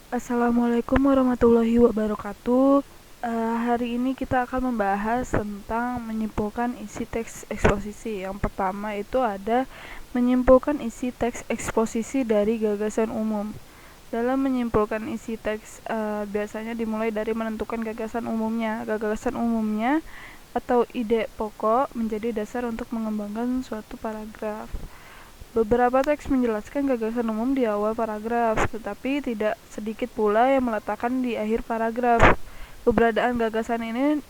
Assalamualaikum warahmatullahi wabarakatuh. Hari ini kita akan membahas tentang menyimpulkan isi teks eksposisi. Yang pertama itu ada menyimpulkan isi teks eksposisi dari gagasan umum. Dalam menyimpulkan isi teks, biasanya dimulai dari menentukan gagasan umumnya. Gagasan umumnya atau ide pokok menjadi dasar untuk mengembangkan suatu paragraf. Beberapa teks menjelaskan gagasan umum di awal paragraf, tetapi tidak sedikit pula yang meletakkan di akhir paragraf. Keberadaan gagasan ini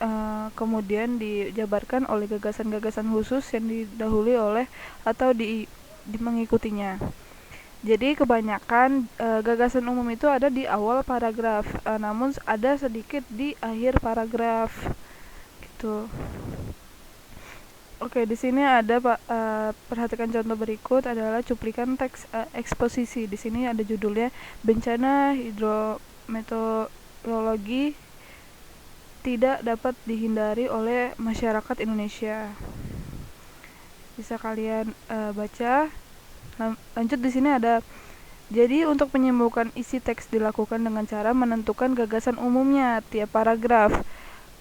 kemudian dijabarkan oleh gagasan-gagasan khusus yang didahului oleh atau mengikutinya. Jadi kebanyakan gagasan umum itu ada di awal paragraf, namun ada sedikit di akhir paragraf. Gitu. Oke, di sini ada perhatikan contoh berikut adalah cuplikan teks eksposisi. Di sini ada judulnya Bencana Hidrometeorologi Tidak Dapat Dihindari oleh Masyarakat Indonesia. Bisa kalian baca. Lanjut di sini ada jadi untuk menyimpulkan isi teks dilakukan dengan cara menentukan gagasan umumnya tiap paragraf.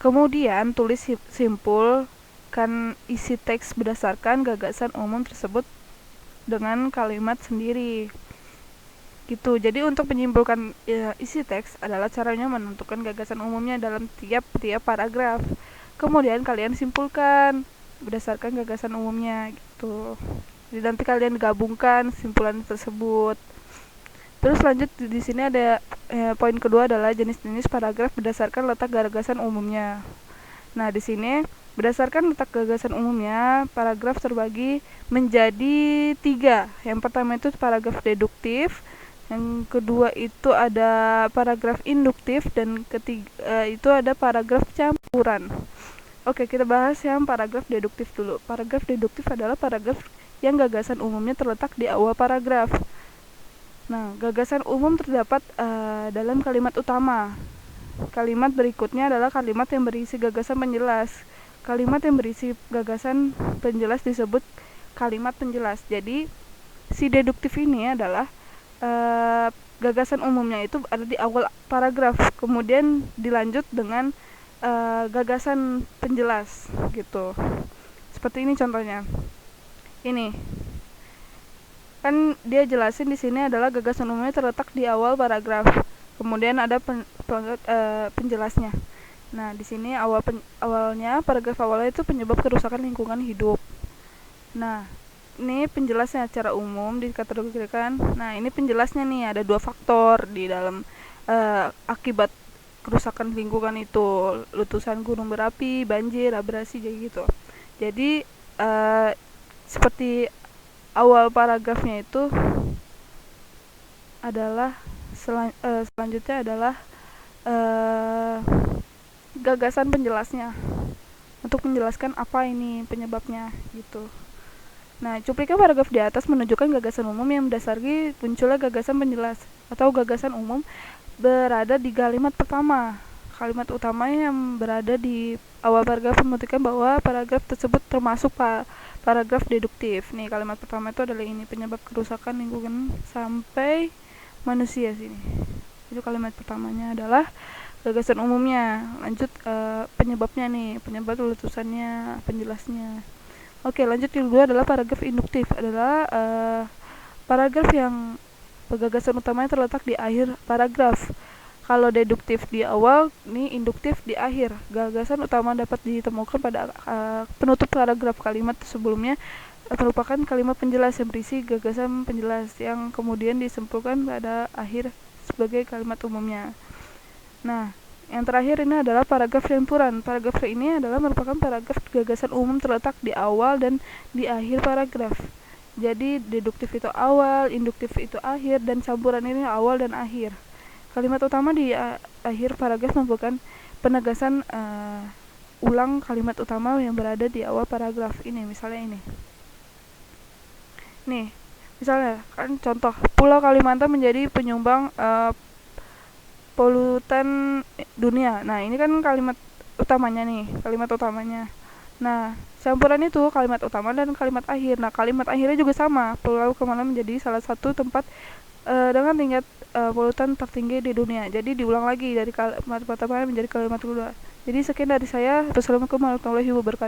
Kemudian tulis simpul kan isi teks berdasarkan gagasan umum tersebut dengan kalimat sendiri gitu. Jadi untuk menyimpulkan isi teks adalah caranya menentukan gagasan umumnya dalam tiap paragraf, kemudian kalian simpulkan berdasarkan gagasan umumnya gitu. Jadi nanti kalian gabungkan simpulan tersebut. Terus lanjut di sini ada poin kedua adalah jenis-jenis paragraf berdasarkan letak gagasan umumnya. Nah, di sini berdasarkan letak gagasan umumnya, paragraf terbagi menjadi 3. Yang pertama itu paragraf deduktif, yang kedua itu ada paragraf induktif, dan ketiga itu ada paragraf campuran. Oke, kita bahas yang paragraf deduktif dulu. Paragraf deduktif adalah paragraf yang gagasan umumnya terletak di awal paragraf. Nah, gagasan umum terdapat dalam kalimat utama. Kalimat berikutnya adalah kalimat yang berisi gagasan penjelas. Kalimat yang berisi gagasan penjelas disebut kalimat penjelas. Jadi, si deduktif ini adalah gagasan umumnya itu ada di awal paragraf, kemudian dilanjut dengan gagasan penjelas gitu. Seperti ini contohnya. Ini kan dia jelasin di sini adalah gagasan umumnya terletak di awal paragraf. Kemudian ada penjelasnya. Nah, di sini awalnya paragraf awalnya itu penyebab kerusakan lingkungan hidup. Nah, ini penjelasnya secara umum dikategorikan. Nah, ini penjelasnya nih, ada 2 faktor di dalam akibat kerusakan lingkungan itu, letusan gunung berapi, banjir, abrasi, jadi gitu. Jadi seperti awal paragrafnya itu adalah selanjutnya adalah gagasan penjelasnya untuk menjelaskan apa ini penyebabnya gitu. Nah, cuplikan paragraf di atas menunjukkan gagasan umum yang mendasari munculnya gagasan penjelas atau gagasan umum berada di kalimat pertama. Kalimat utamanya yang berada di awal paragraf membuktikan bahwa paragraf tersebut termasuk paragraf deduktif. Nih, kalimat pertama itu adalah ini, penyebab kerusakan lingkungan sampai manusia sini. Itu kalimat pertamanya adalah gagasan umumnya. Lanjut penyebabnya nih, penyebab letusannya, penjelasnya. Oke, lanjut yang kedua adalah paragraf induktif. Adalah paragraf yang gagasan utamanya terletak di akhir paragraf. Kalau deduktif di awal, nih induktif di akhir. Gagasan utama dapat ditemukan pada penutup paragraf. Kalimat sebelumnya merupakan kalimat penjelas yang berisi gagasan penjelas yang kemudian disimpulkan pada akhir sebagai kalimat umumnya. Nah, yang terakhir ini adalah paragraf campuran. Paragraf ini adalah merupakan paragraf gagasan umum terletak di awal dan di akhir paragraf. Jadi deduktif itu awal, induktif itu akhir, dan campuran ini awal dan akhir. Kalimat utama di akhir paragraf merupakan penegasan ulang kalimat utama yang berada di awal paragraf. Ini misalnya ini. Nih, misalnya kan contoh, Pulau Kalimantan menjadi penyumbang polutan dunia. Nah, ini kan kalimat utamanya nih, kalimat utamanya. Nah, campuran itu kalimat utama dan kalimat akhir. Nah, kalimat akhirnya juga sama. Pulau Kalimantan menjadi salah satu tempat dengan tingkat polutan tertinggi di dunia. Jadi diulang lagi dari kalimat pertama menjadi kalimat kedua. Jadi sekian dari saya. Wassalamualaikum warahmatullahi wabarakatuh.